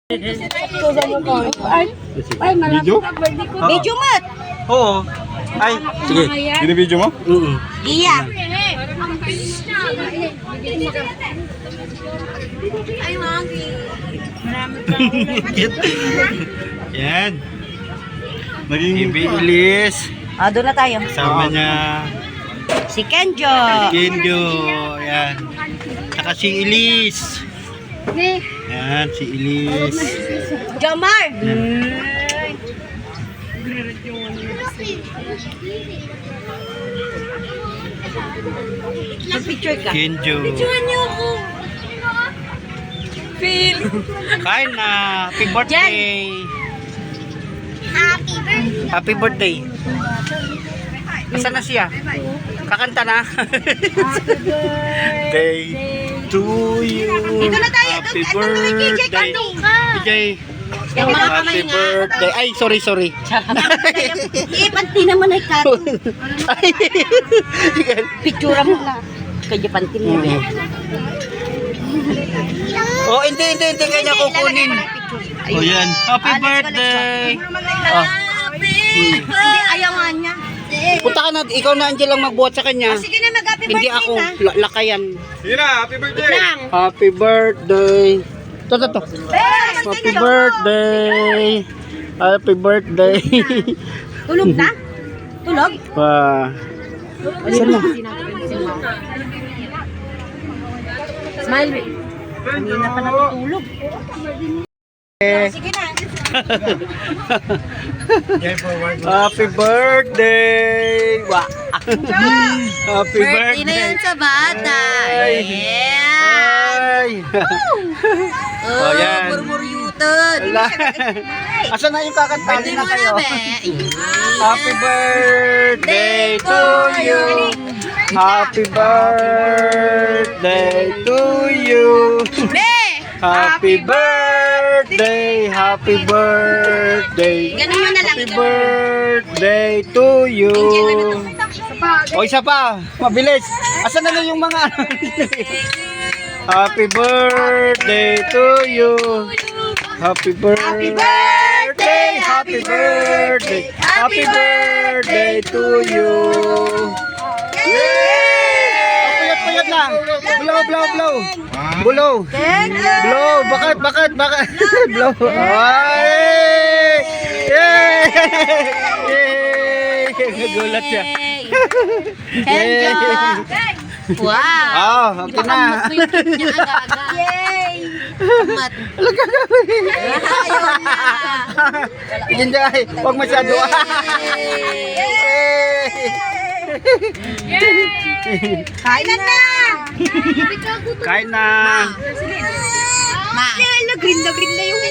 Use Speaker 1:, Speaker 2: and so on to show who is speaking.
Speaker 1: Video?
Speaker 2: Video mat.
Speaker 3: Oo. Ay, sige.
Speaker 1: Binibidyo mo?
Speaker 2: Iya. Ay, magi.
Speaker 3: Yan.
Speaker 1: Naging
Speaker 3: Ibilis.
Speaker 2: Ah, doon na tayo.
Speaker 3: Kasama niya.
Speaker 2: Si Kenjo.
Speaker 3: Kenjo. Yan. Saka si Elise. Yan, si Elise.
Speaker 2: Jomar. Mag-picture ka.
Speaker 3: Kenjo.
Speaker 2: Picturean niyo ako. Phil.
Speaker 3: Kain na. Happy birthday. Happy birthday. Asan na siya? Kakanta na. Day to you.
Speaker 2: Dito na tayo.
Speaker 3: Happy
Speaker 2: Ito na may KJ.
Speaker 3: birthday.
Speaker 2: Kantong ka.
Speaker 3: KJ.
Speaker 2: Yung mga kamay
Speaker 3: Happy
Speaker 2: nga.
Speaker 3: birthday. Ay, sorry.
Speaker 2: Panti naman ay kato.
Speaker 3: Ay.
Speaker 2: Picture mo na. Kaya panti mo.
Speaker 3: Oh, hindi. Kanya kukunin. Oh, yan. Happy birthday. Oh.
Speaker 2: Hindi, ayaw nga niya.
Speaker 3: Punta ka na. Ikaw na, Angel, lang magbuhat sa kanya.
Speaker 2: Sige na, mag-happy
Speaker 3: Hindi
Speaker 2: birthday
Speaker 3: ako.
Speaker 2: na.
Speaker 3: Lakayan.
Speaker 1: Sige na, happy birthday!
Speaker 2: Lang.
Speaker 3: Happy birthday. To. Happy birthday. Happy birthday.
Speaker 2: Tulog na? Tulog?
Speaker 3: Wah. Saan mo?
Speaker 2: Smile. Kanina pa natutulog. Sige na.
Speaker 3: Happy birthday. Wah. Happy
Speaker 2: Birthday na
Speaker 3: birthday.
Speaker 2: yun sa bata.
Speaker 3: Ay.
Speaker 2: Yeah.
Speaker 3: Ay.
Speaker 2: Oh,
Speaker 3: yan.
Speaker 2: murmuryutan.
Speaker 3: Ala. Asan na yung kakantahin
Speaker 2: Birthday
Speaker 3: na
Speaker 2: mo
Speaker 3: kayo?
Speaker 2: na, be.
Speaker 3: Happy birthday to you. Happy birthday to you.
Speaker 2: Be!
Speaker 3: Happy birthday, happy birthday.
Speaker 2: Ganun mo na lang.
Speaker 3: Happy birthday to you. O, isa pa. Mabilis. Asan na lang yung mga Happy birthday to you. Happy birthday, happy birthday, happy birthday to you. Yay! Puyat lang. Blow. Blow. Blow. Bakit? Blow. Ay! Yay! Yay! Nagulat siya.
Speaker 2: Kenjo! Wow!
Speaker 3: Oh, okay na.
Speaker 2: Yay! Kamat. Ayaw na.
Speaker 3: Hindi, huwag masyado.
Speaker 2: Kain na!
Speaker 3: Kain na.
Speaker 2: Ma! Green na yung